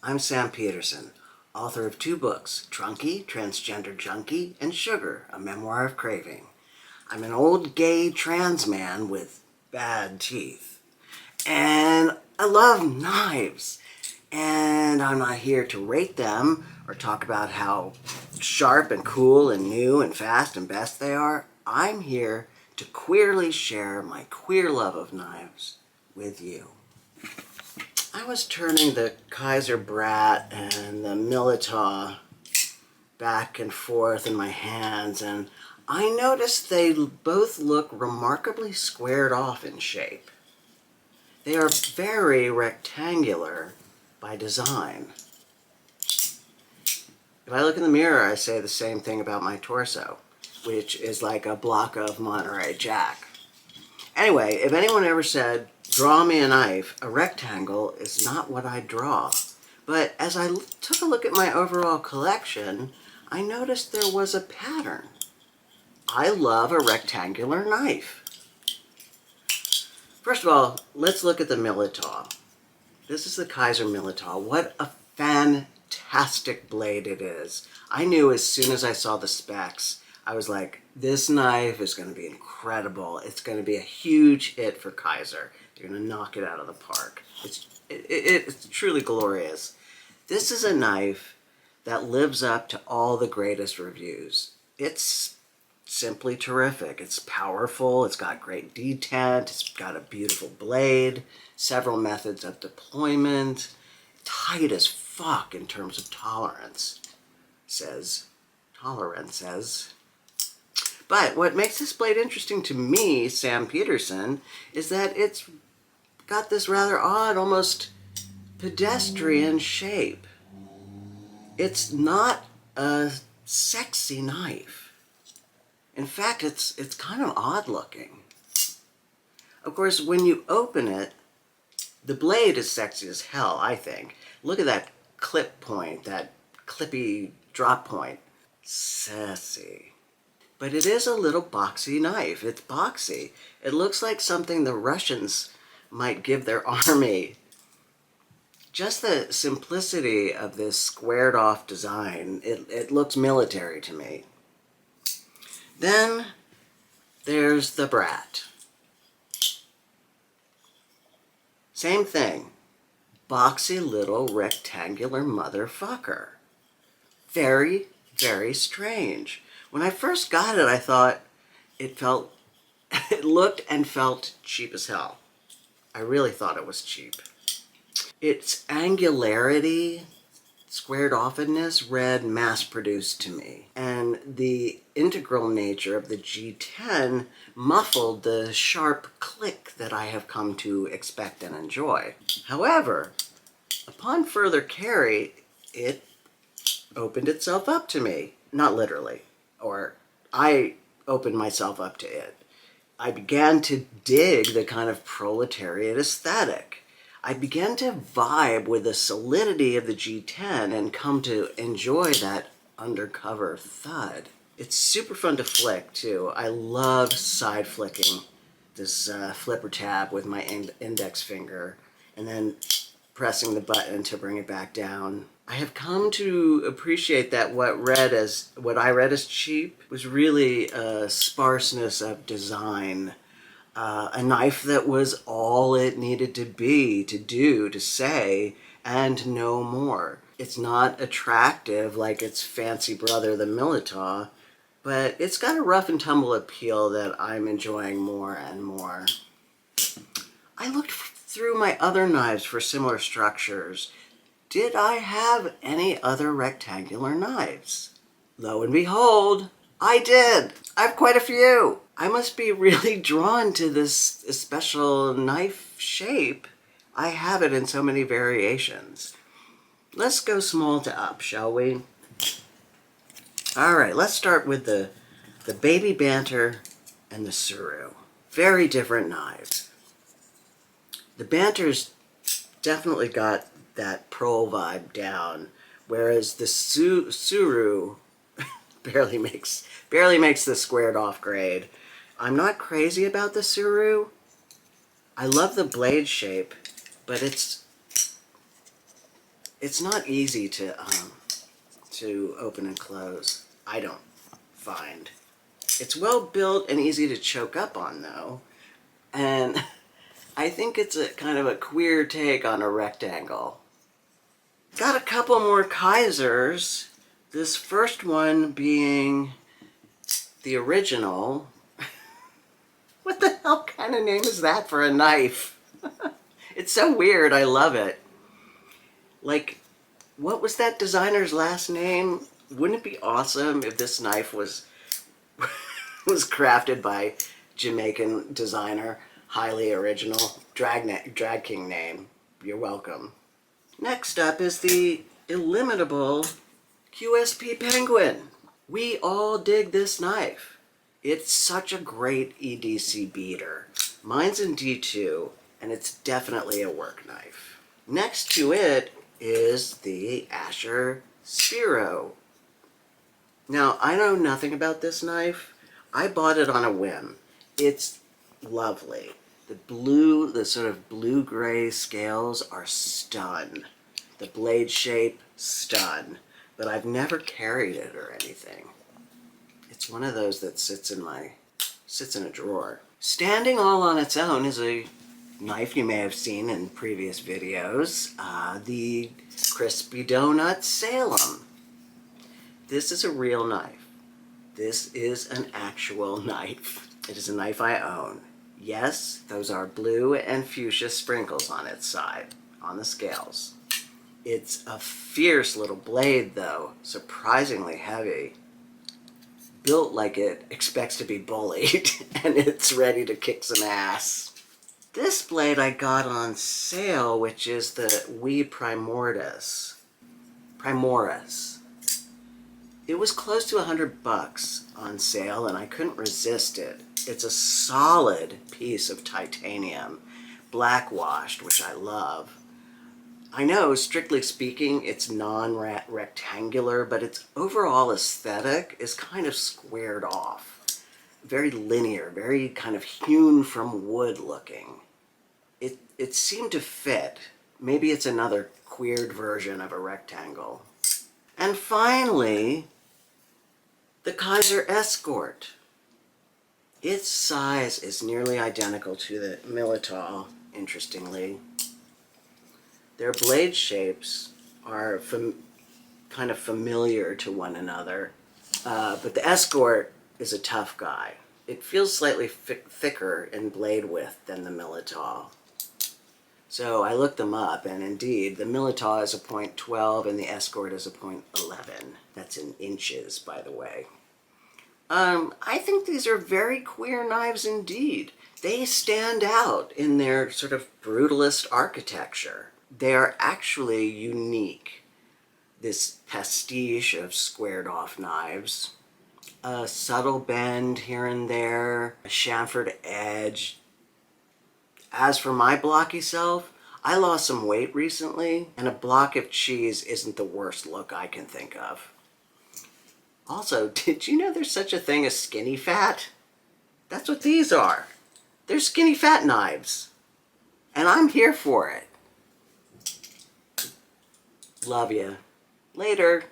I'm Sam Peterson, author of 2 books, Trunky, Transgender Junkie, and Sugar, A Memoir of Craving. I'm an old gay trans man with bad teeth. And I love knives. And I'm not here to rate them or talk about how sharp and cool and new and fast and best they are. I'm here to queerly share my queer love of knives with you. I was turning the Kaiser Brat and the Militaw back and forth in my hands, and I noticed they both look remarkably squared off in shape. They are very rectangular by design. If I look in the mirror, I say the same thing about my torso, which is like a block of Monterey Jack. Anyway, if anyone ever said, draw me a knife, a rectangle is not what I draw. But as I took a look at my overall collection, I noticed there was a pattern. I love a rectangular knife. First of all, let's look at the Militaw. This is the Kaiser Militaw. What a fantastic blade it is. I knew as soon as I saw the specs, I was like, this knife is going to be incredible. It's going to be a huge hit for Kaiser. They're going to knock it out of the park. It's truly glorious. This is a knife that lives up to all the greatest reviews. It's simply terrific. It's powerful. It's got great detent. It's got a beautiful blade. Several methods of deployment. Tight as fuck in terms of tolerance, says. But what makes this blade interesting to me, Sam Peterson, is that it's got this rather odd, almost pedestrian shape. It's not a sexy knife. In fact, it's kind of odd looking. Of course, when you open it, the blade is sexy as hell, I think. Look at that clip point, that clippy drop point. Sassy. But it is a little boxy knife. It's boxy. It looks like something the Russians might give their army. Just the simplicity of this squared off design, it looks military to me. Then there's the Brat. Same thing. Boxy little rectangular motherfucker. Very, very strange. When I first got it, I thought it looked and felt cheap as hell. I really thought it was cheap. Its angularity, squared offness read mass-produced to me. And the integral nature of the G10 muffled the sharp click that I have come to expect and enjoy. However, upon further carry, it opened itself up to me. Not literally, or I opened myself up to it. I began to dig the kind of proletariat aesthetic. I began to vibe with the solidity of the G10 and come to enjoy that undercover thud. It's super fun to flick too. I love side flicking this flipper tab with my index finger and then pressing the button to bring it back down. I have come to appreciate that what I read as cheap was really a sparseness of design. A knife that was all it needed to be, to do, to say, and no more. It's not attractive like its fancy brother, the Militaw, but it's got a rough and tumble appeal that I'm enjoying more and more. I looked through my other knives for similar structures. Did I have any other rectangular knives? Lo and behold, I did. I have quite a few. I must be really drawn to this special knife shape. I have it in so many variations. Let's go small to up, shall we? All right, let's start with the baby Banter and the Suru. Very different knives. The Banter's definitely got that prole vibe down, whereas the Suru barely makes the squared off grade. I'm not crazy about the Suru. I love the blade shape, but it's It's not easy to open and close, I don't find. It's well built and easy to choke up on though. And I think it's a kind of a queer take on a rectangle. Got a couple more Kaisers. This first one being the original. What the hell kind of name is that for a knife? It's so weird, I love it. Like, what was that designer's last name? Wouldn't it be awesome if this knife was was crafted by Jamaican designer, highly original, drag king name. You're welcome. Next up is the illimitable QSP Penguin. We all dig this knife. It's such a great EDC beater. Mine's in D2, and it's definitely a work knife. Next to it is the Asher Spiro. Now, I know nothing about this knife. I bought it on a whim. It's lovely. The sort of blue-gray scales are stun. The blade shape, stun. But I've never carried it or anything. It's one of those that sits in a drawer. Standing all on its own is a knife you may have seen in previous videos, the Crispy Donut Salem. This is a real knife. This is an actual knife. It is a knife I own. Yes, those are blue and fuchsia sprinkles on its side, on the scales. It's a fierce little blade though, surprisingly heavy. Built like it expects to be bullied, and it's ready to kick some ass. This blade I got on sale, which is the Primoris. It was close to $100 on sale, and I couldn't resist it. It's a solid piece of titanium, black washed, which I love. I know, strictly speaking, it's non-rectangular, but its overall aesthetic is kind of squared off. Very linear, very kind of hewn from wood looking. It seemed to fit. Maybe it's another queered version of a rectangle. And finally, the Kaiser Escort. Its size is nearly identical to the Militaw, interestingly. Their blade shapes are kind of familiar to one another, but the Escort is a tough guy. It feels slightly thicker in blade width than the Militaw. So I looked them up, and indeed, the Militaw is a .12 and the Escort is a .11. That's in inches, by the way. I think these are very queer knives indeed. They stand out in their sort of brutalist architecture. They are actually unique. This pastiche of squared off knives. A subtle bend here and there, a chamfered edge. As for my blocky self, I lost some weight recently, and a block of cheese isn't the worst look I can think of. Also, did you know there's such a thing as skinny fat? That's what these are. They're skinny fat knives. And I'm here for it. Love ya. Later.